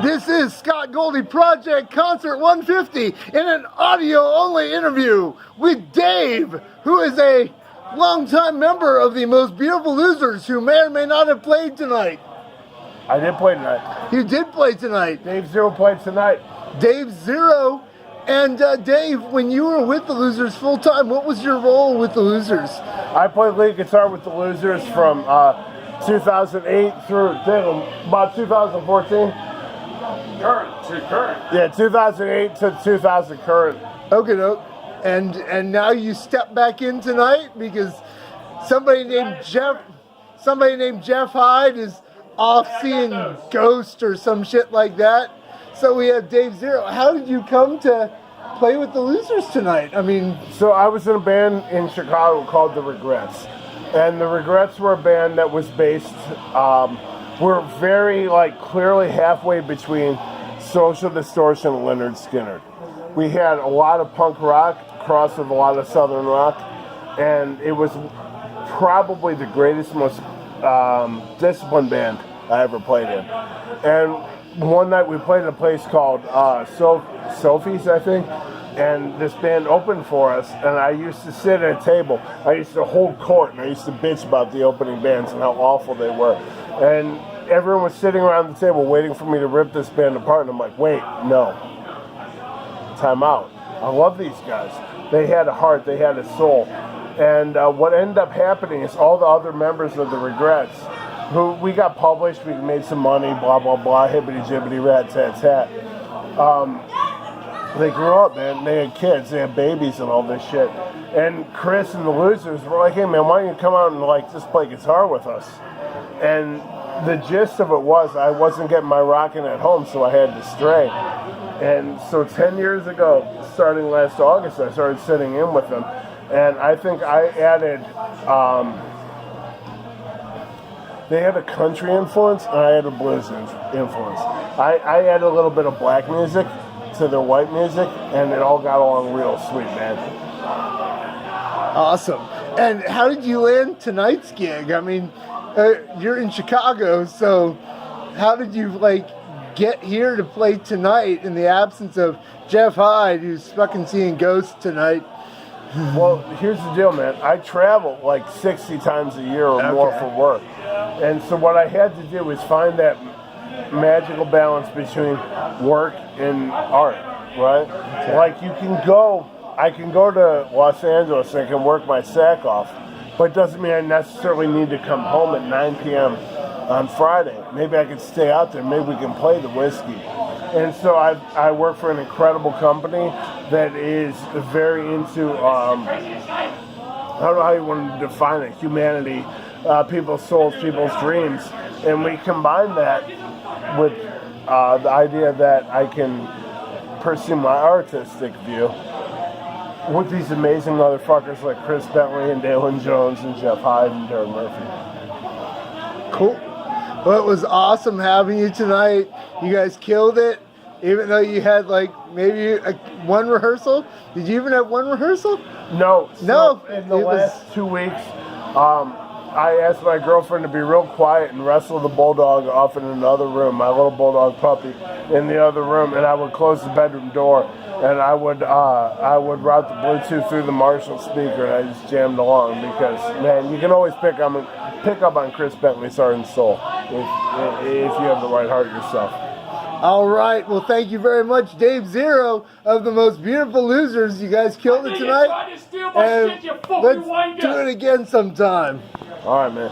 This is Scott Goldie Project Concert 150 in an audio-only interview with Dave, who is a longtime member of the Most Beautiful Losers, who may or may not have played tonight. I did play tonight. You did play tonight. Dave Zero played tonight. Dave Zero. And Dave, when you were with the Losers full-time, what was your role with the Losers? I played lead guitar with the Losers from 2008 through about 2014. Current. Yeah, 2008 to 2000 current. Okay, doke. And now you step back in tonight because somebody named Jeff Hyde is off seeing Ghost or some shit like that. So we have Dave Zero. How did you come to play with the Losers tonight? I mean, so I was in a band in Chicago called The Regrets, and The Regrets were a band that was based. We're very clearly halfway between Social Distortion and Leonard Skinner. We had a lot of punk rock crossed with a lot of southern rock, and it was probably the greatest, most disciplined band I ever played in. And one night we played at a place called Sophie's, I think, and this band opened for us, and I used to sit at a table. I used to hold court, and I used to bitch about the opening bands and how awful they were. And everyone was sitting around the table waiting for me to rip this band apart, and I'm like, wait, no. Time out. I love these guys. They had a heart, they had a soul. And what ended up happening is all the other members of The Regrets, who we got published, we made some money, blah, blah, blah, hibbity-jibbity, rat-tat-tat. They grew up, man. They had kids, they had babies and all this shit. And Chris and the Losers were like, hey, man, why don't you come out and just play guitar with us? And the gist of it was I wasn't getting my rockin' at home, so I had to stray. And so 10 years ago, starting last August, I started sitting in with them. And I think I added, they had a country influence, and I had a blues influence. I added a little bit of black music to their white music, and it all got along real sweet, man. awesome. And how did you land tonight's gig? I mean, you're in Chicago, so how did you get here to play tonight in the absence of Jeff Hyde, who's fucking seeing Ghosts tonight? Well, here's the deal, man. I travel 60 times a year or more for work. And so what I had to do was find that magical balance between work and art, right? Okay. I can go to Los Angeles and I can work my sack off, but it doesn't mean I necessarily need to come home at 9 p.m. on Friday. Maybe I can stay out there. Maybe we can play the whiskey. And so I work for an incredible company that is very into, I don't know how you want to define it, humanity, people's souls, people's dreams. And we combine that with the idea that I can pursue my artistic view with these amazing motherfuckers like Chris Bentley and Dalen Jones and Jeff Hyde and Darren Murphy. Cool. Well, it was awesome having you tonight. You guys killed it, even though you had maybe one rehearsal. Did you even have one rehearsal? No. No. In the last 2 weeks, I asked my girlfriend to be real quiet and wrestle the bulldog off in another room, my little bulldog puppy, in the other room, and I would close the bedroom door, and I would route the Bluetooth through the Marshall speaker, and I just jammed along because, man, you can always pick up on Chris Bentley's heart and soul if you have the right heart yourself. All right. Well, thank you very much, Dave Zero of the Most Beautiful Losers. You guys killed it tonight. You tried to steal my shit, you fucking let's do it again sometime. All right, man.